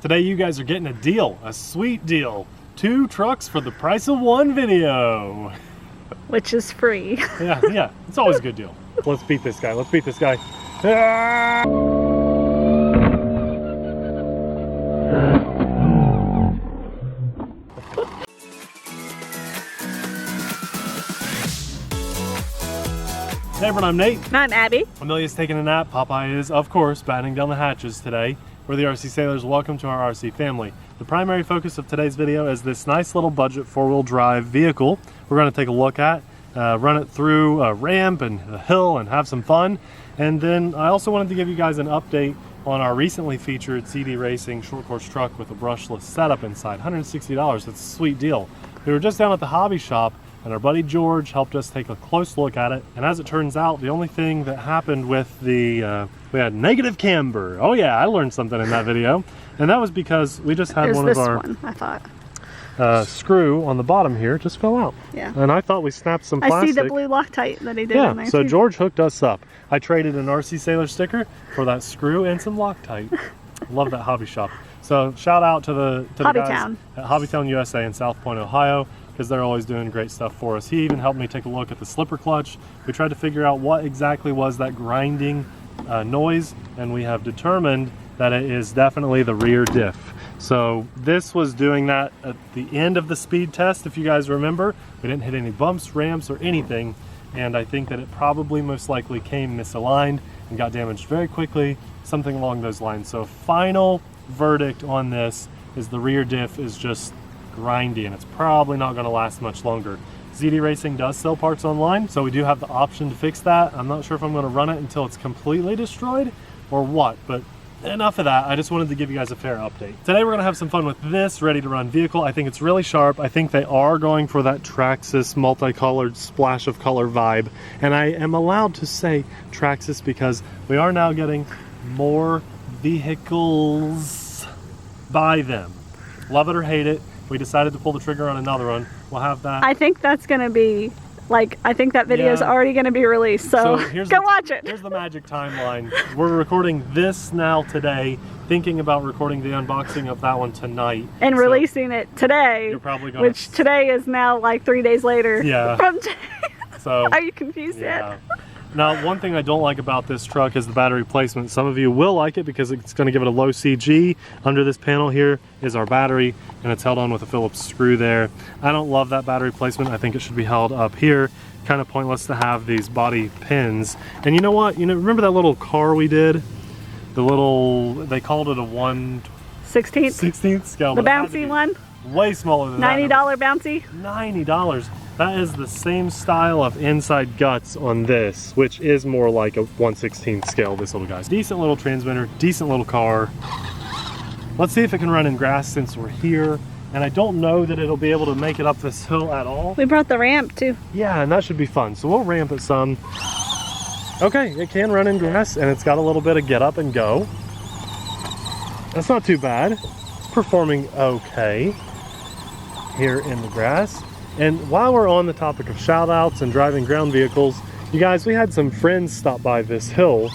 Today you guys are getting a deal, a sweet deal. 2 trucks for the price of 1 video. Which is free. Yeah, it's always a good deal. Let's beat this guy, let's beat this guy. Ah! Hey everyone, I'm Nate. And I'm Abby. Amelia's taking a nap. Popeye is, of course, battening down the hatches today. We're the RC Sailors. Welcome to our RC family. The primary focus of today's video is this nice little budget 4-wheel drive vehicle we're going to take a look at, run it through a ramp and a hill and have some fun. And then I also wanted to give you guys an update on our recently featured CD Racing short course truck with a brushless setup inside. $160, that's a sweet deal. We were just down at the hobby shop and our buddy George helped us take a close look at it. And as it turns out, the only thing that happened with the, we had negative camber. Oh yeah, I learned something in that video. And that was because we just had one of our screw on the bottom here just fell out. Yeah. And I thought we snapped some plastic. I see the blue Loctite that he did in there so too. George hooked us up. I traded an RC Sailor sticker for that screw and some Loctite. Love that hobby shop. So shout out to the guys at Hobbytown USA in South Point, Ohio, because they're always doing great stuff for us. He even helped me take a look at the slipper clutch. We tried to figure out what exactly was that grinding noise, and we have determined that it is definitely the rear diff. So this was doing that at the end of the speed test, if you guys remember. We didn't hit any bumps, ramps, or anything, and I think that it probably most likely came misaligned and got damaged very quickly, something along those lines. So final verdict on this is the rear diff is just grindy and it's probably not going to last much longer. ZD Racing does sell parts online, so we do have the option to fix that. I'm not sure if I'm going to run it until it's completely destroyed or what, but enough of that. I just wanted to give you guys a fair update. Today we're going to have some fun with this ready to run vehicle. I think it's really sharp. I think they are going for that Traxxas multicolored splash of color vibe, and I am allowed to say Traxxas because we are now getting more vehicles by them. Love it or hate it, we decided to pull the trigger on another one. We'll have that. I think that's going to be, like, I think that video is already going to be released, so go watch it. Here's the magic timeline. We're recording this now today, thinking about recording the unboxing of that one tonight. And releasing it today, you're probably gonna, which today is now like 3 days later. Yeah. From so, are you confused yet? Now, one thing I don't like about this truck is the battery placement. Some of you will like it because it's going to give it a low CG. Under this panel here is our battery, and it's held on with a Phillips screw there. I don't love that battery placement. I think it should be held up here. Kind of pointless to have these body pins. And you know what? Remember that little car we did? The little, they called it a 1/16th scale. The bouncy one? Way smaller than $90 bouncy? $90. That is the same style of inside guts on this, which is more like a 1/16th scale, this little guy. Decent little transmitter, decent little car. Let's see if it can run in grass since we're here. And I don't know that it'll be able to make it up this hill at all. We brought the ramp too. Yeah, and that should be fun. So we'll ramp it some. Okay, it can run in grass and it's got a little bit of get up and go. That's not too bad. It's performing okay here in the grass. And while we're on the topic of shout outs and driving ground vehicles, you guys, we had some friends stop by this hill.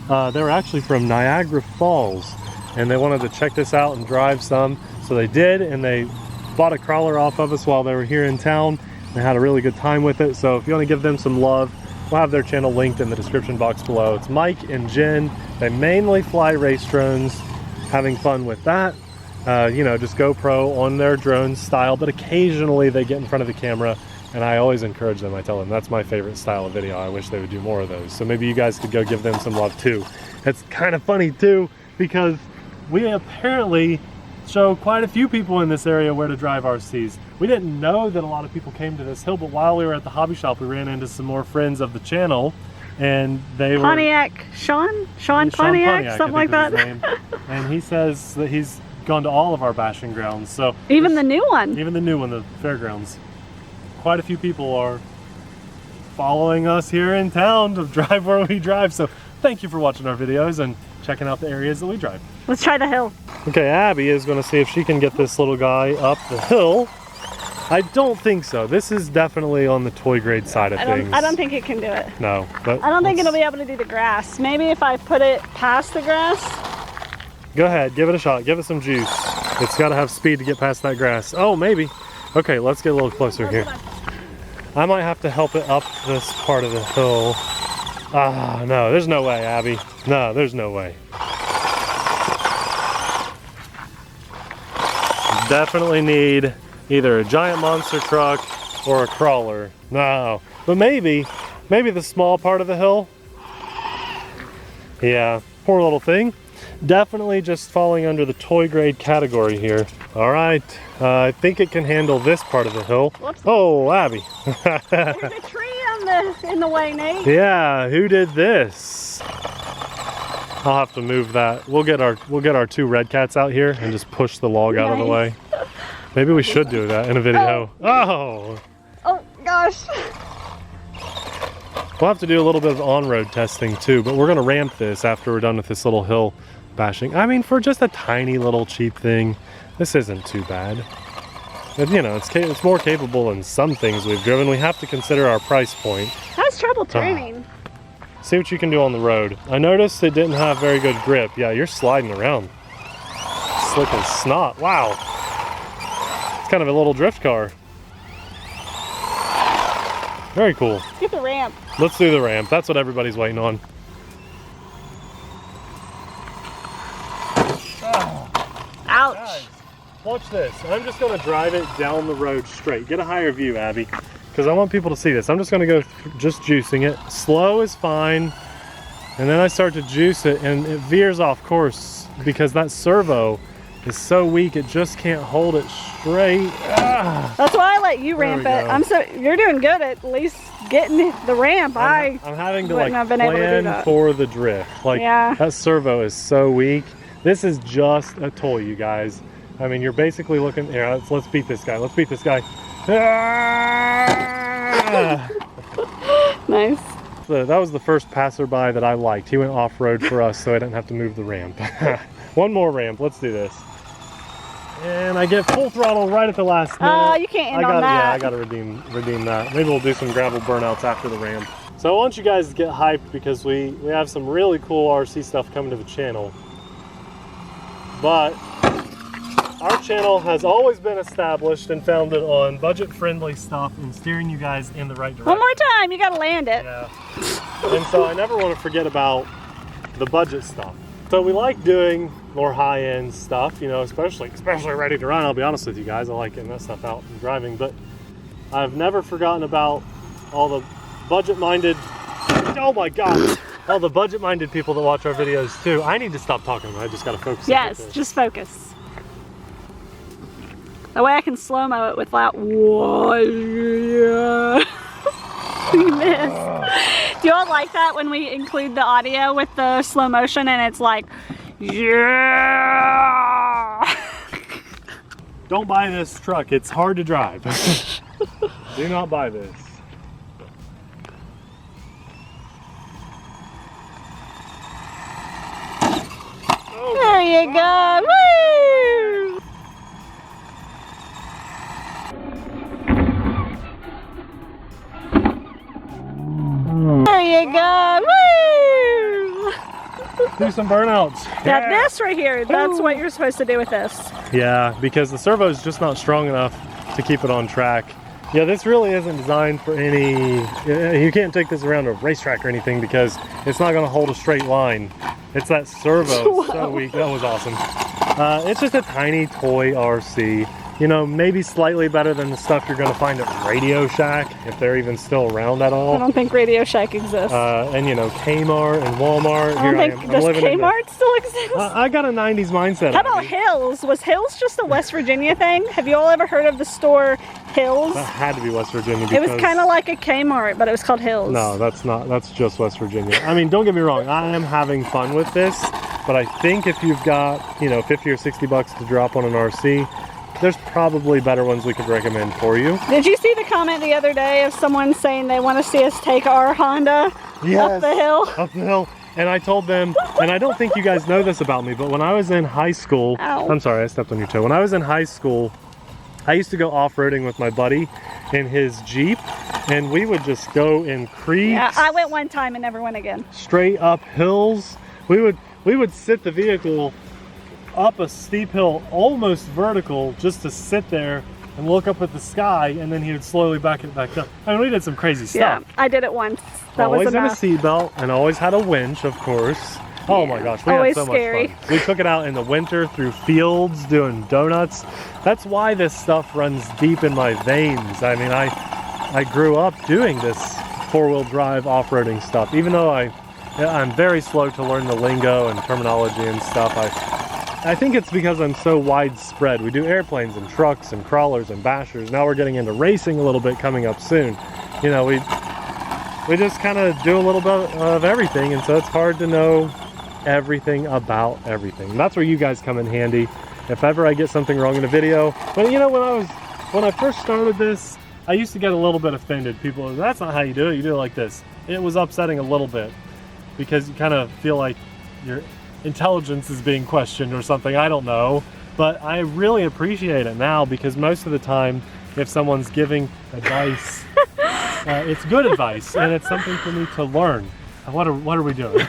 They were actually from Niagara Falls and they wanted to check this out and drive some. So they did, and they bought a crawler off of us while they were here in town. They had a really good time with it. So if you want to give them some love, we'll have their channel linked in the description box below. It's Mike and Jen. They mainly fly race drones, having fun with that. Just GoPro on their drone style, but occasionally they get in front of the camera, and I always encourage them. I tell them that's my favorite style of video. I wish they would do more of those. So maybe you guys could go give them some love too. It's kind of funny too, because we apparently show quite a few people in this area where to drive RCs. We didn't know that a lot of people came to this hill, but while we were at the hobby shop, we ran into some more friends of the channel, and they were Sean Pontiac, something like that. And he says that he's gone to all of our bashing grounds. So even the new one, the fairgrounds. Quite a few people are following us here in town to drive where we drive. So thank you for watching our videos and checking out the areas that we drive. Let's try the hill. Okay, Abby is going to see if she can get this little guy up the hill. I don't think so. This is definitely on the toy grade side of things. I don't think it can do it. No. But I don't think it'll be able to do the grass. Maybe if I put it past the grass. Go ahead, give it a shot. Give it some juice. It's got to have speed to get past that grass. Oh, maybe. Okay, let's get a little closer here. I might have to help it up this part of the hill. Ah, no, there's no way, Abby. No, there's no way. Definitely need either a giant monster truck or a crawler. No, but maybe the small part of the hill. Yeah, poor little thing. Definitely just falling under the toy grade category here. All right, I think it can handle this part of the hill. Whoops. Oh, Abby. There's a tree in the way, Nate. Yeah, who did this? I'll have to move that. We'll get our two red cats out here and just push the log out of the way. Maybe we should do that in a video. Oh gosh. We'll have to do a little bit of on-road testing too, but we're gonna ramp this after we're done with this little hill bashing. I mean, for just a tiny little cheap thing, this isn't too bad. But, you know, it's more capable than some things we've driven. We have to consider our price point. How's trouble training? See what you can do on the road. I noticed it didn't have very good grip. Yeah, you're sliding around. Slick as snot. Wow. It's kind of a little drift car. Very cool. Get the ramp. Let's do the ramp. That's what everybody's waiting on. Ouch. Guys, watch this. I'm just going to drive it down the road straight. Get a higher view, Abby, because I want people to see this. I'm just going to go just juicing it. Slow is fine. And then I start to juice it and it veers off course because that servo is so weak it just can't hold it straight. Ah. That's why I let you ramp it. You're doing good at least getting the ramp. I'm having to like plan for the drift. Like that servo is so weak. This is just a toy, you guys. I mean, you're basically looking here. Let's beat this guy. Let's beat this guy. Ah. Nice. That was the first passerby that I liked. He went off-road for us, so I didn't have to move the ramp. One more ramp. Let's do this. And I get full throttle right at the last minute. Oh, you can't end on that. Yeah, I gotta redeem that. Maybe we'll do some gravel burnouts after the ramp. So I want you guys to get hyped because we have some really cool RC stuff coming to the channel. But our channel has always been established and founded on budget-friendly stuff and steering you guys in the right direction. One more time, you gotta land it. Yeah. And so I never want to forget about the budget stuff. So we like doing more high-end stuff, you know, especially ready to run. I'll be honest with you guys, I like getting that stuff out and driving, but I've never forgotten about all the budget-minded, oh my God, all the budget-minded people that watch our videos too. I need to stop talking, I just gotta focus. Yes, just focus. That way I can slow-mo it without, you missed. Do you all like that when we include the audio with the slow motion and it's like, yeah. Don't buy this truck, it's hard to drive. Do not buy this. There you go, woo! There you go, woo! Do some burnouts. Now this right here, that's what you're supposed to do with this. Yeah, because the servo is just not strong enough to keep it on track. Yeah, this really isn't designed for any, you can't take this around a racetrack or anything because it's not gonna hold a straight line. It's that servo, so weak. That was awesome. It's just a tiny toy RC. You know, maybe slightly better than the stuff you're gonna find at Radio Shack, if they're even still around at all. I don't think Radio Shack exists. And you know, Kmart and Walmart. Does Kmart still exist? I got a 90s mindset. How about Hills? Was Hills just a West Virginia thing? Have you all ever heard of the store Hills? That had to be West Virginia. It was kind of like a Kmart, but it was called Hills. No, that's not. That's just West Virginia. I mean, don't get me wrong. I am having fun with this, but I think if you've got, you know, 50 or 60 bucks to drop on an RC, there's probably better ones we could recommend for you. Did you see the comment the other day of someone saying they want to see us take our Honda up the hill? Up the hill. And I told them, and I don't think you guys know this about me, but when I was in high school, I'm sorry, I stepped on your toe. When I was in high school, I used to go off-roading with my buddy in his Jeep, and we would just go in creeks. Yeah, I went one time and never went again. Straight up hills. We would sit the vehicle up a steep hill, almost vertical, just to sit there and look up at the sky, and then he would slowly back it back down. I mean, we did some crazy stuff. Yeah, I did it once. That was enough. Always in a seatbelt, and always had a winch, of course. Oh my gosh, we had so much fun. We took it out in the winter through fields doing donuts. That's why this stuff runs deep in my veins. I mean, I grew up doing this four-wheel drive off-roading stuff. Even though I'm very slow to learn the lingo and terminology and stuff, I think it's because I'm so widespread. We do airplanes and trucks and crawlers and bashers. Now we're getting into racing a little bit coming up soon. You know, we just kind of do a little bit of everything, and so it's hard to know everything about everything. And that's where you guys come in handy. If ever I get something wrong in a video, but you know, when I first started this, I used to get a little bit offended. People, that's not how you do it. You do it like this. It was upsetting a little bit because you kind of feel like your intelligence is being questioned or something. I don't know, but I really appreciate it now because most of the time, if someone's giving advice, it's good advice and it's something for me to learn. What are we doing?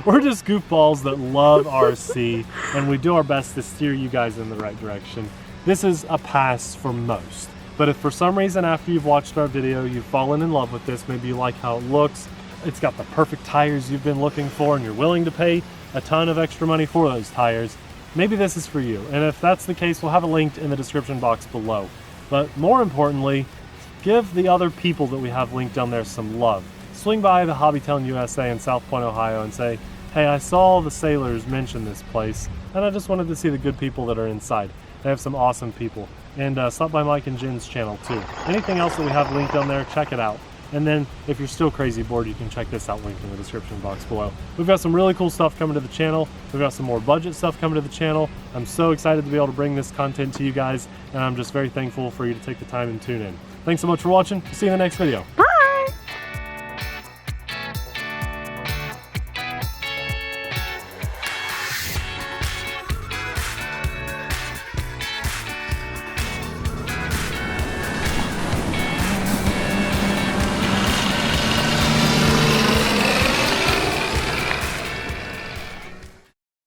We're just goofballs that love RC, and we do our best to steer you guys in the right direction. This is a pass for most. But if for some reason after you've watched our video, you've fallen in love with this, maybe you like how it looks, it's got the perfect tires you've been looking for, and you're willing to pay a ton of extra money for those tires, maybe this is for you. And if that's the case, we'll have a link in the description box below. But more importantly, give the other people that we have linked down there some love. Swing by the Hobbytown USA in South Point, Ohio and say, hey, I saw the Sailors mention this place, and I just wanted to see the good people that are inside. They have some awesome people. And stop by Mike and Jen's channel too. Anything else that we have linked down there, check it out. And then if you're still crazy bored, you can check this out linked in the description box below. We've got some really cool stuff coming to the channel. We've got some more budget stuff coming to the channel. I'm so excited to be able to bring this content to you guys, and I'm just very thankful for you to take the time and tune in. Thanks so much for watching. See you in the next video.